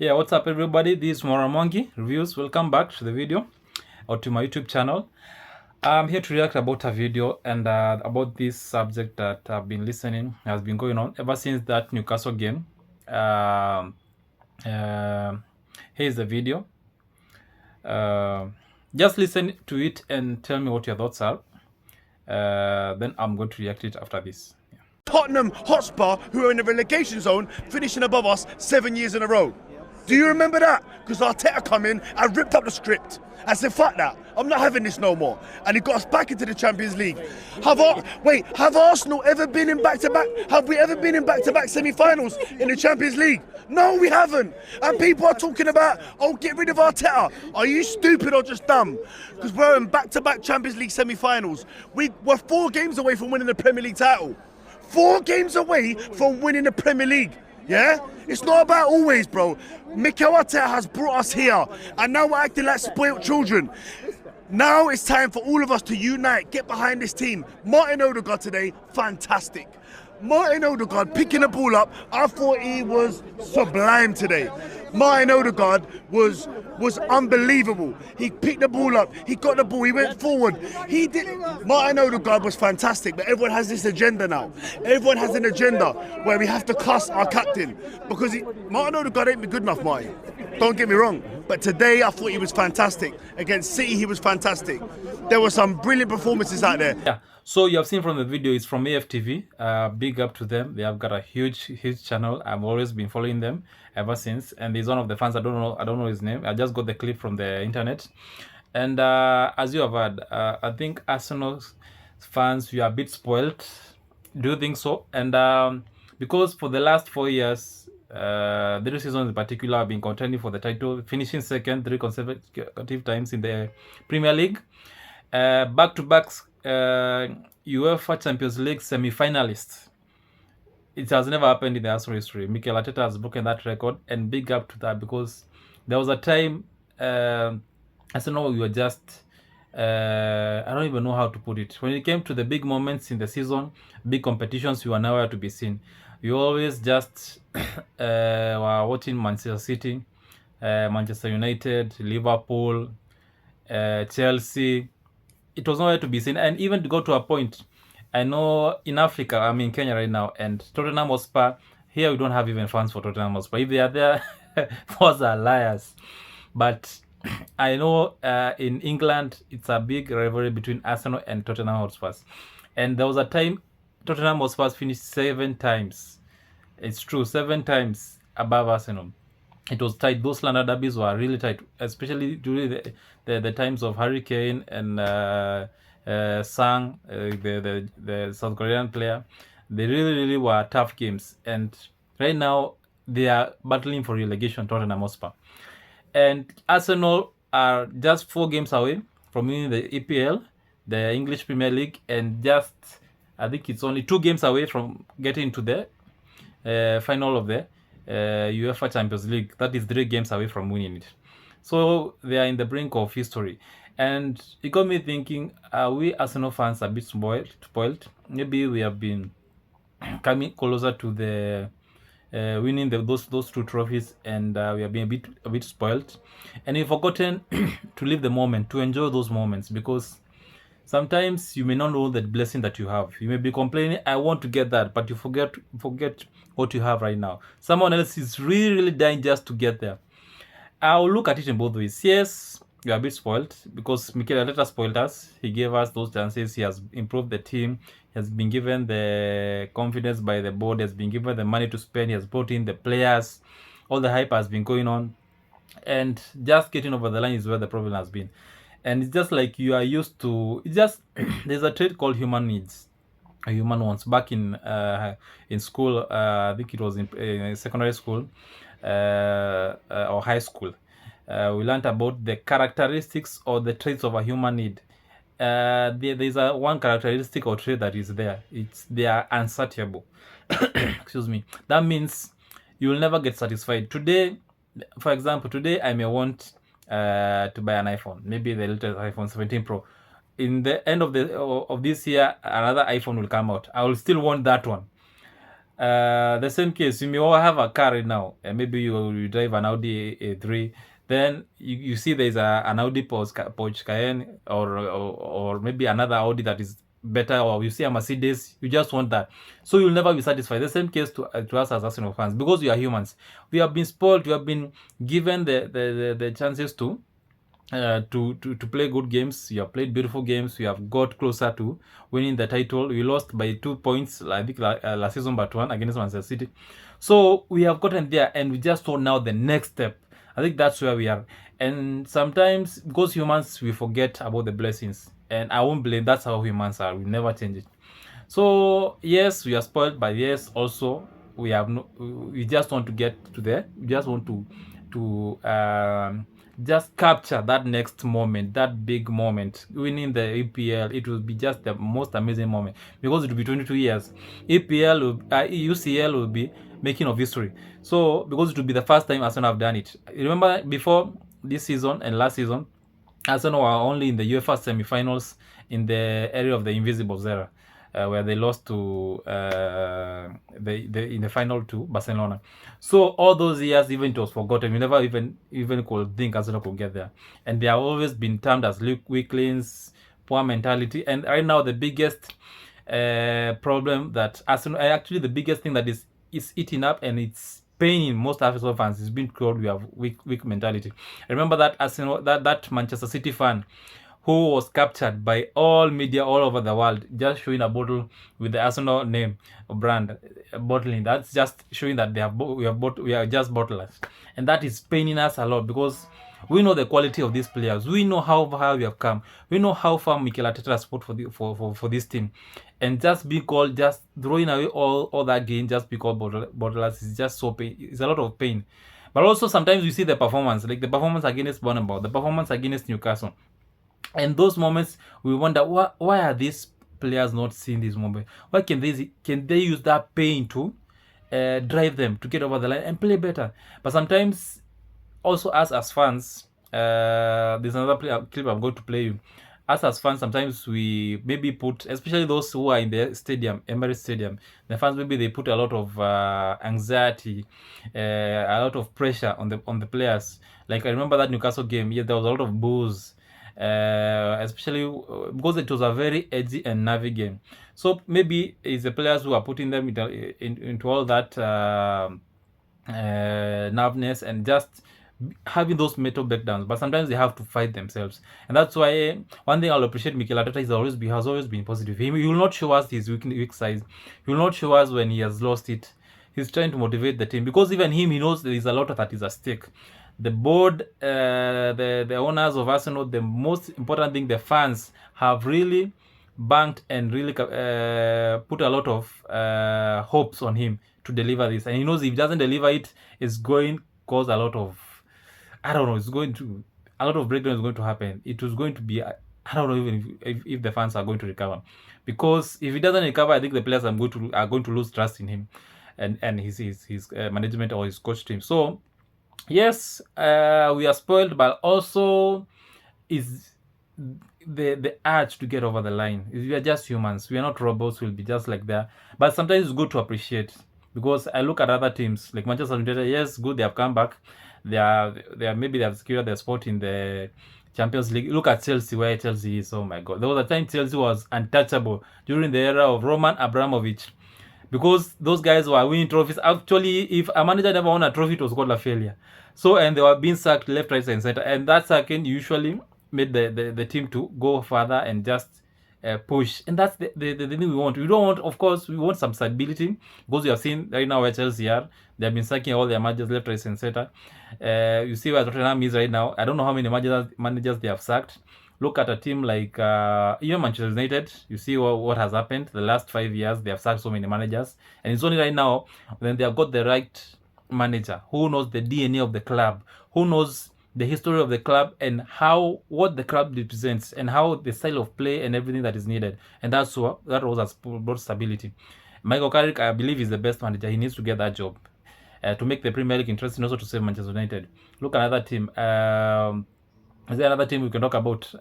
Yeah, what's up everybody? This is Moramongi Reviews. Welcome back to the video or to my YouTube channel. I'm here to react about a video and about this subject that I've been listening, has been going on ever since that Newcastle game. Here's the video. Just listen to it and tell me what your thoughts are. Then I'm going to react it after this. Yeah. Tottenham Hotspur, who are in the relegation zone, finishing above us 7 years in a row. Do you remember that? Because Arteta come in and ripped up the script. I said, fuck that. I'm not having this no more. And he got us back into the Champions League. Have Arsenal ever been in back-to-back? Have we ever been in back-to-back semi-finals in the Champions League? No, we haven't. And people are talking about, oh, get rid of Arteta. Are you stupid or just dumb? Because we're in back-to-back Champions League semi-finals. We're 4 games away from winning the Premier League title. 4 games away from winning the Premier League. Yeah? It's not about always, bro. Mikel Arteta has brought us here, and now we're acting like spoilt children. Now it's time for all of us to unite, get behind this team. Martin Odegaard today, fantastic. Martin Odegaard picking the ball up, I thought he was sublime today. Martin Odegaard was unbelievable. He picked the ball up, he got the ball, he went forward. Martin Odegaard was fantastic, but everyone has this agenda now. Everyone has an agenda where we have to cuss our captain because Martin Odegaard ain't been good enough, Martin. Don't get me wrong, but today I thought he was fantastic. Against City, he was fantastic. There were some brilliant performances out there. Yeah. So you have seen from the video, it's from AFTV. Big up to them. They have got a huge channel. I've always been following them ever since. And he's one of the fans. I don't know his name. I just got the clip from the internet. And as you have heard, I think Arsenal fans, you are a bit spoiled. Do you think so? And because for the last 4 years, the 3 seasons in particular, have been contending for the title, finishing second 3 consecutive times in the Premier League. Back-to-back UEFA Champions League semi-finalists. It has never happened in the Arsenal history. Mikel Arteta has broken that record, and big up to that, because there was a time Arsenal, we were just I don't even know how to put it. When it came to the big moments in the season, big competitions, we were nowhere to be seen. We always just were watching Manchester City, Manchester United, Liverpool, Chelsea. It was nowhere to be seen. And even to go to a point, I know in Africa, I'm in Kenya right now, and Tottenham Hotspur, here we don't have even fans for Tottenham Hotspur. If they are there, those are liars. But I know in England, it's a big rivalry between Arsenal and Tottenham Hotspur. And there was a time Tottenham Hotspur finished 7 times. It's true, 7 times above Arsenal. It was tight. Those London derbies were really tight, especially during the times of Hurricane and Sang, the South Korean player. They really were tough games. And right now, they are battling for relegation, Tottenham Hotspur. And Arsenal are just 4 games away from winning the EPL, the English Premier League, and just, I think it's only 2 games away from getting to the final of the UEFA Champions League. That is 3 games away from winning it. So they are in the brink of history. And it got me thinking, are we Arsenal fans a bit spoiled? Maybe we have been coming closer to the winning those 2 trophies, and we have been a bit spoiled, and we've forgotten to live the moment, to enjoy those moments, because sometimes you may not know the blessing that you have. You may be complaining, I want to get that, but you forget what you have right now. Someone else is really dying just to get there. I'll look at it in both ways. Yes, we are a bit spoiled because Mikel Arteta spoiled us. He gave us those chances. He has improved the team. He has been given the confidence by the board. He has been given the money to spend. He has brought in the players. All the hype has been going on. And just getting over the line is where the problem has been. And it's just like you are used to, it's just, there's a trait called human needs. Human wants. Back in school, I think it was in secondary school or high school, we learned about the characteristics or the traits of a human need. There's one characteristic or trait that is there. They are unsatiable. Excuse me. That means you will never get satisfied. Today, for example, today I may want to buy an iPhone, maybe the latest iPhone 17 Pro. In the end of this year, another iPhone will come out. I will still want that one. The same case, you may all have a car right now, and maybe you drive an Audi A3. Then you see there's an Audi Porsche Cayenne, or maybe another Audi that is better, or you see a Mercedes, you just want that. So you'll never be satisfied. The same case to us as Arsenal fans, because we are humans. We have been spoiled. We have been given the chances to play good games. You have played beautiful games. You have got closer to winning the title. We lost by 2 points, I think, last season, but one against Manchester City. So we have gotten there, and we just saw now the next step. I think that's where we are. And sometimes, because humans, we forget about the blessings. And I won't blame. That's how humans are. We never change it. So yes, we are spoiled, but yes, also we have no. We just want to get to there. We just want to just capture that next moment, that big moment. Winning the EPL, it will be just the most amazing moment, because it will be 22 years. UCL will be making of history. So because it will be the first time Arsenal have done it. Remember, before this season and last season, Arsenal were only in the UEFA semi-finals in the area of the Invisibles era, where they lost to in the final to Barcelona. So all those years, even it was forgotten. We never even could think Arsenal could get there, and they have always been termed as weaklings, poor mentality. And right now, the biggest problem that Arsenal, actually the biggest thing that is eating up, and it's paining most Arsenal fans, is being told we have weak mentality. I remember that Arsenal, that Manchester City fan who was captured by all media all over the world, just showing a bottle with the Arsenal name or brand bottling. That's just showing that we are just bottlers, and that is paining us a lot, because we know the quality of these players. We know how far we have come. We know how far Mikel Arteta has put for this team, and just be called, just throwing away all that gain, just be called bottlers is just so pain. It's a lot of pain. But also sometimes you see the performance, like the performance against Bournemouth, the performance against Newcastle. And those moments, we wonder, why are these players not seeing this moment? Why can they use that pain to drive them to get over the line and play better? But sometimes, also us as fans, there's another clip I'm going to play you. Us as fans, sometimes we maybe put, especially those who are in the stadium, Emirates Stadium, the fans, maybe they put a lot of anxiety, a lot of pressure on the players. Like I remember that Newcastle game, yeah, there was a lot of boos, especially because it was a very edgy and nervy game. So maybe it's the players who are putting them into all that nervousness, and just having those mental breakdowns. But sometimes they have to fight themselves, and that's why one thing I'll appreciate Mikel Arteta has always been positive. He will not show us his weak sides. He will not show us when he has lost it. He's trying to motivate the team, because even him, he knows there is a lot of that is at stake. The board, the owners of Arsenal, the most important thing, the fans have really banked and really put a lot of hopes on him to deliver this. And he knows if he doesn't deliver it, it's going to cause a lot of, I don't know, a lot of breakdown is going to happen. It was going to be, I don't know even if the fans are going to recover. Because if he doesn't recover, I think the players are going to lose trust in him and his management or his coach team. So yes, we are spoiled, but also is the urge to get over the line. We are just humans. We are not robots. We'll be just like that. But sometimes it's good to appreciate, because I look at other teams like Manchester United. Yes, good, they have come back. They are maybe they have secured their spot in the Champions League. Look at Chelsea, where Chelsea is. Oh my God, there was a time Chelsea was untouchable during the era of Roman Abramovich, because those guys were winning trophies. Actually, if a manager never won a trophy, it was called a failure. So, and they were being sacked left, right, and center, and that sacking usually made the team to go further and just push. And that's the thing we want. We don't want, of course, we want some stability, because we have seen right now where Chelsea are. They have been sacking all their managers left, right, and center. You see where Tottenham is right now. I don't know how many managers they have sacked. Look at a team like even Manchester United. You see what has happened the last 5 years. They have sacked so many managers, and it's only right now when they have got the right manager who knows the DNA of the club, who knows the history of the club, and what the club represents, and how the style of play and everything that is needed. And that was has brought stability. Michael Carrick, I believe, is the best manager. He needs to get that job to make the Premier League interesting, also to save Manchester United. Look at another team. Is there another team we can talk about?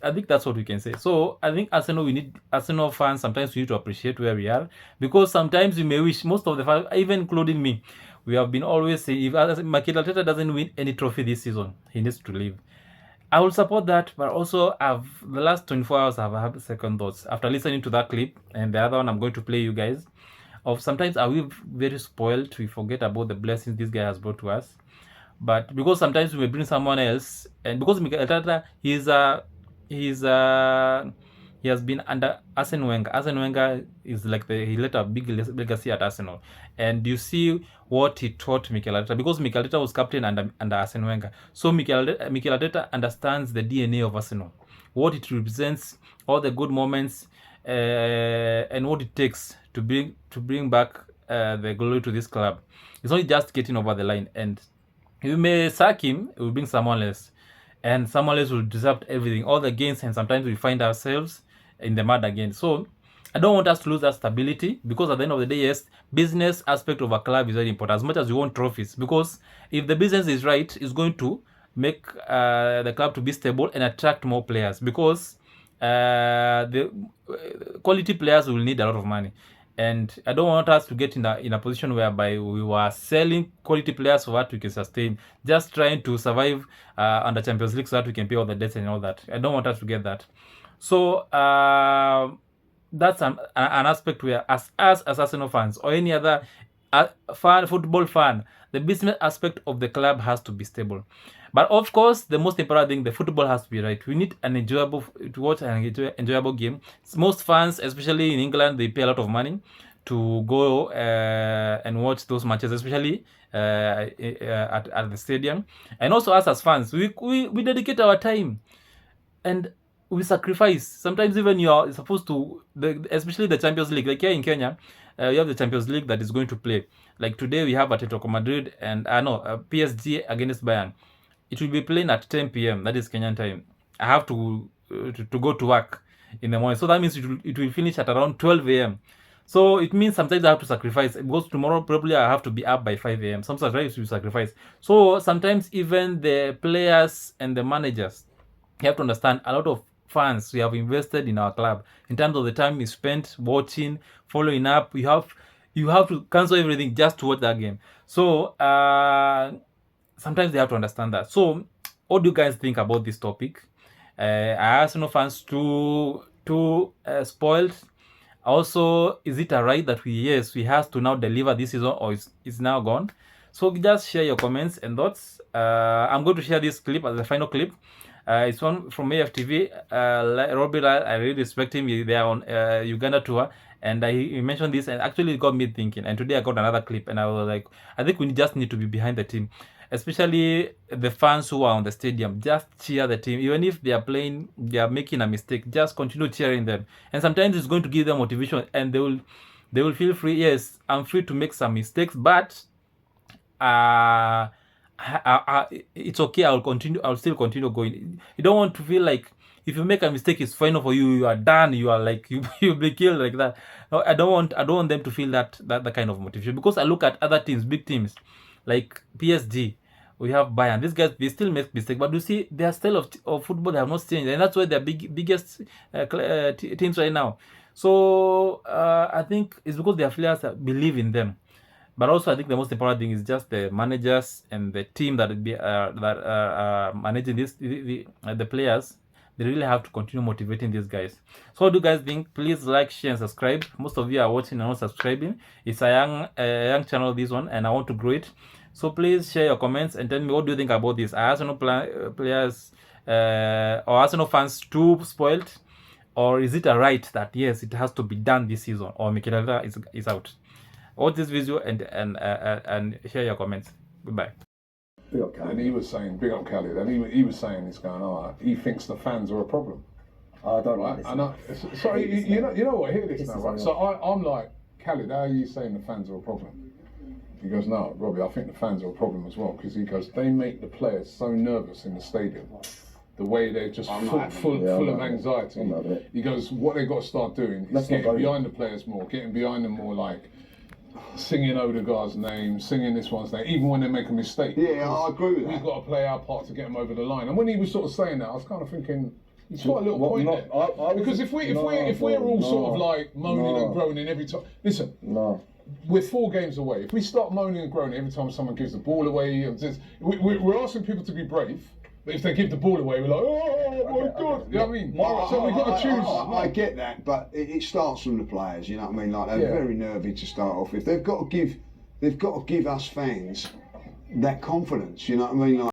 I think that's what we can say. So I think Arsenal fans sometimes we need to appreciate where we are, because sometimes we may wish, most of the fans, even including me, we have been always saying if Mikel Arteta doesn't win any trophy this season, he needs to leave. I will support that, but also I've the last 24 hours I've had second thoughts after listening to that clip and the other one I'm going to play you guys. Of sometimes are we very spoiled? We forget about the blessings this guy has brought to us. But because sometimes we may bring someone else, and because Mikel Arteta, he has been under Arsene Wenger. Arsene Wenger is like he left a big legacy at Arsenal, and you see what he taught Mikel Arteta, because Mikel Arteta was captain under Arsene Wenger. So Mikel Arteta understands the DNA of Arsenal, what it represents, all the good moments, and what it takes to bring back the glory to this club. It's not just getting over the line, and you may sack him, it will bring someone else. And someone else will disrupt everything, all the gains, and sometimes we find ourselves in the mud again. So I don't want us to lose that stability, because at the end of the day, yes, business aspect of a club is very important as much as we want trophies, because if the business is right, it's going to make the club to be stable and attract more players, because the quality players will need a lot of money. And I don't want us to get in a position whereby we were selling quality players so that we can sustain, just trying to survive under Champions League so that we can pay all the debts and all that. I don't want us to get that. So that's an aspect where, as Arsenal fans or any other football fan, the business aspect of the club has to be stable. But of course, the most important thing, the football has to be right. We need an enjoyable to watch an enjoyable game. Most fans, especially in England, they pay a lot of money to go and watch those matches, especially at the stadium. And also us as fans, we dedicate our time and we sacrifice. Sometimes even you are supposed to, especially the Champions League, like here in Kenya, you have the Champions League that is going to play. Like today we have Atletico Madrid and PSG against Bayern. It will be playing at 10 p.m. That is Kenyan time. I have to go to work in the morning, so that means it will finish at around 12 a.m. So it means sometimes I have to sacrifice, because tomorrow probably I have to be up by 5 a.m. Sometimes you sacrifice. So sometimes even the players and the managers, you have to understand, a lot of fans we have invested in our club in terms of the time we spent watching, following up. You have to cancel everything just to watch that game. So sometimes they have to understand that. So what do you guys think about this topic? Are Arsenal fans too spoiled? Also, is it a right that we have to now deliver this season, or it's now gone? So just share your comments and thoughts. I'm going to share this clip as the final clip. It's one from AFTV. Robbie, I really respect him. They are on Uganda tour, and he mentioned this, and actually it got me thinking. And today I got another clip, and I was like, I think we just need to be behind the team, especially the fans who are on the stadium. Just cheer the team, even if they are making a mistake. Just continue cheering them, and sometimes it's going to give them motivation, and they will feel free. Yes, I'm free to make some mistakes, but it's okay. I'll still continue going. You don't want to feel like if you make a mistake, it's final for you. You are done. You are like you'll be killed like that. No, I don't want them to feel that kind of motivation, because I look at other teams, big teams like PSG. We have Bayern. These guys, they still make mistakes, but you see their style of football, they have not changed, and that's why they're biggest teams right now. So I think it's because their players believe in them. But also, I think the most important thing is just the managers and the team that are managing the players. They really have to continue motivating these guys. So what do you guys think? Please like, share, and subscribe. Most of you are watching and not subscribing. It's a young channel, this one, and I want to grow it. So please share your comments and tell me, what do you think about this? Are Arsenal players or Arsenal fans too spoiled? Or is it a right that, yes, it has to be done this season, or Mikel Arteta is out? Watch this video and share your comments. Goodbye. Big up Khaled. And he was saying, big up Khaled, and he was saying this going, he thinks the fans are a problem. I don't right? like this. And sorry, you know what? Hear this now, right? So I'm like, Khaled, how are you saying the fans are a problem? He goes, no, Robbie, I think the fans are a problem as well, because he goes, they make the players so nervous in the stadium. The way they're just full of anxiety. He goes, what they've got to start doing is getting behind the players more, getting behind them more, like singing Odegaard's name, singing this one's name, even when they make a mistake. Yeah, I agree with that. We've got to play our part to get them over the line. And when he was sort of saying that, I was kind of thinking, He's got a little point there. Because if we're all sort of like moaning and groaning every time, listen. No. We're 4 games away. If we start moaning and groaning every time someone gives the ball away, we're asking people to be brave. But if they give the ball away, we're like, oh my God. You know what I mean? So we've got to choose. I get that, but it starts from the players. You know what I mean? Like they're very nervy to start off with. They've got to give us fans that confidence. You know what I mean? Like,